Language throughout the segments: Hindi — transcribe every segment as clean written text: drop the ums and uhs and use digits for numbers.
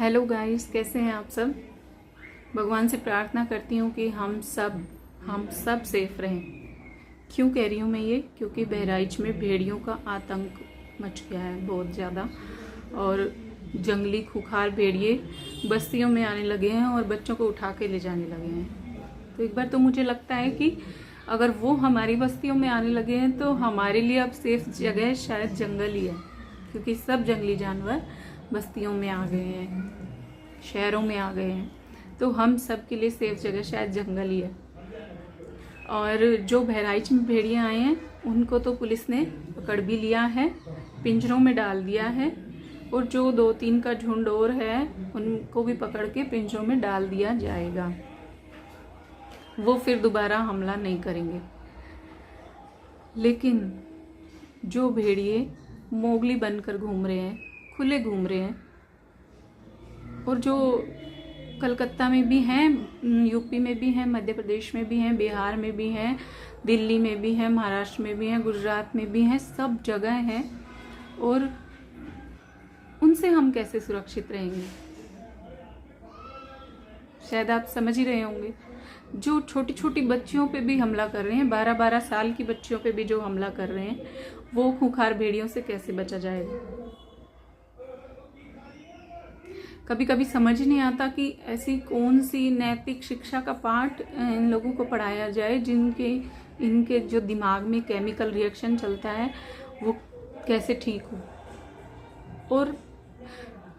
हेलो गाइस, कैसे हैं आप सब। भगवान से प्रार्थना करती हूँ कि हम सब सेफ रहें। क्यों कह रही हूँ मैं ये, क्योंकि बहराइच में भेड़ियों का आतंक मच गया है बहुत ज़्यादा, और जंगली खुखार भेड़िए बस्तियों में आने लगे हैं और बच्चों को उठा के ले जाने लगे हैं। तो एक बार तो मुझे लगता है कि अगर वो हमारी बस्तियों में आने लगे हैं तो हमारे लिए अब सेफ जगह शायद जंगल ही है, क्योंकि सब जंगली जानवर बस्तियों में आ गए हैं, शहरों में आ गए हैं। तो हम सब के लिए सेफ जगह शायद जंगल ही है। और जो बहराइच में भेड़िए आए हैं उनको तो पुलिस ने पकड़ भी लिया है, पिंजरों में डाल दिया है, और जो 2-3 का झुंड और है उनको भी पकड़ के पिंजरों में डाल दिया जाएगा। वो फिर दोबारा हमला नहीं करेंगे। लेकिन जो भेड़िए मोगली बनकर घूम रहे हैं, खुले घूम रहे हैं, और जो कलकत्ता में भी हैं, यूपी में भी हैं, मध्य प्रदेश में भी हैं, बिहार में भी हैं, दिल्ली में भी हैं, महाराष्ट्र में भी हैं, गुजरात में भी हैं, सब जगह हैं, और उनसे हम कैसे सुरक्षित रहेंगे। शायद आप समझ ही रहे होंगे। जो छोटी छोटी बच्चियों पे भी हमला कर रहे हैं, 12-12 साल की बच्चियों पे भी जो हमला कर रहे हैं, वो खूंखार भेड़ियों से कैसे बचा जाएगा। कभी कभी समझ ही नहीं आता कि ऐसी कौन सी नैतिक शिक्षा का पाठ इन लोगों को पढ़ाया जाए इनके जो दिमाग में केमिकल रिएक्शन चलता है वो कैसे ठीक हो। और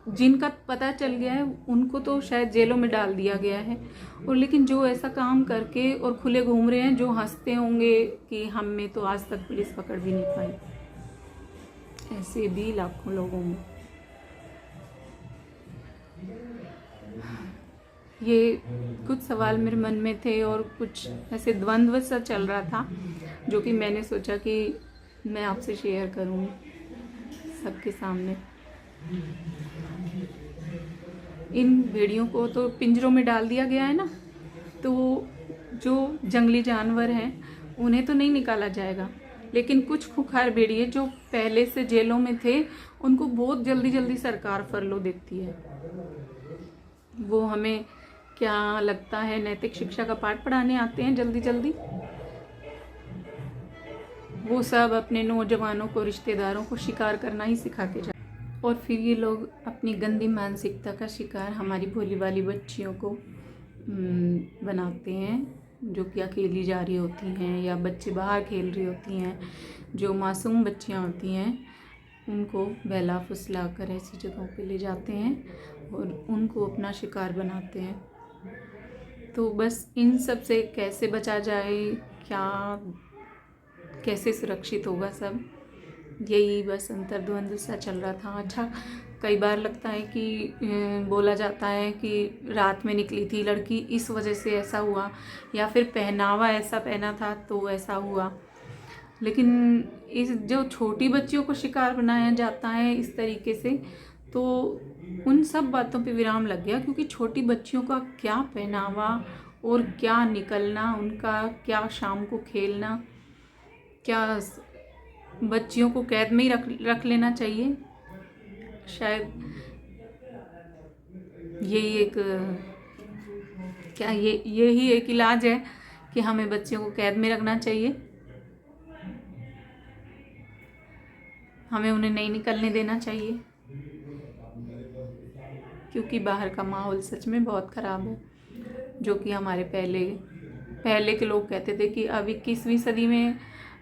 जिनका पता चल गया है उनको तो शायद जेलों में डाल दिया गया है, और लेकिन जो ऐसा काम करके और खुले घूम रहे हैं, जो हंसते होंगे कि हम में तो आज तक पुलिस पकड़ भी नहीं पाई, ऐसे भी लाखों लोगों में। ये कुछ सवाल मेरे मन में थे और कुछ ऐसे द्वंद्व सा चल रहा था, जो कि मैंने सोचा कि मैं आपसे शेयर करूँ सबके सामने। इन भेड़ियों को तो पिंजरों में डाल दिया गया है ना, तो जो जंगली जानवर हैं उन्हें तो नहीं निकाला जाएगा, लेकिन कुछ खुखार भेड़िए जो पहले से जेलों में थे उनको बहुत जल्दी जल्दी सरकार फरलो देती है। वो हमें क्या लगता है नैतिक शिक्षा का पाठ पढ़ाने आते हैं जल्दी जल्दी। वो सब अपने नौजवानों को, रिश्तेदारों को शिकार करना ही सिखा के जाते, और फिर ये लोग अपनी गंदी मानसिकता का शिकार हमारी भोली वाली बच्चियों को बनाते हैं, जो कि अकेली जा रही होती हैं या बच्चे बाहर खेल रही होती हैं। जो मासूम बच्चियां होती हैं उनको बहला फुसला कर ऐसी जगहों पे ले जाते हैं और उनको अपना शिकार बनाते हैं। तो बस इन सब से कैसे बचा जाए, कैसे सुरक्षित होगा सब, यही बस अंतर्द्वंद सा चल रहा था। अच्छा, कई बार लगता है कि बोला जाता है कि रात में निकली थी लड़की इस वजह से ऐसा हुआ, या फिर पहनावा ऐसा पहना था तो ऐसा हुआ। लेकिन इस जो छोटी बच्चियों को शिकार बनाया जाता है इस तरीके से, तो उन सब बातों पे विराम लग गया, क्योंकि छोटी बच्चियों का क्या पहनावा और क्या निकलना, उनका क्या शाम को खेलना, क्या बच्चियों को कैद में ही रख लेना चाहिए। शायद यही एक यही एक इलाज है कि हमें बच्चियों को कैद में रखना चाहिए, हमें उन्हें नहीं निकलने देना चाहिए, क्योंकि बाहर का माहौल सच में बहुत ख़राब है। जो कि हमारे पहले के लोग कहते थे कि अब 21वीं सदी में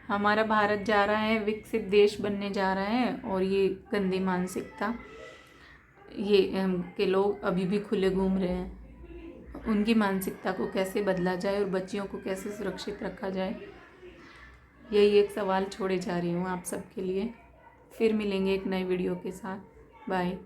हमारा भारत जा रहा है, विकसित देश बनने जा रहा है, और ये गंदी मानसिकता ये के लोग अभी भी खुले घूम रहे हैं। उनकी मानसिकता को कैसे बदला जाए और बच्चियों को कैसे सुरक्षित रखा जाए, यही एक सवाल छोड़े जा रही हूँ आप सबके लिए। फिर मिलेंगे एक नए वीडियो के साथ। बाय।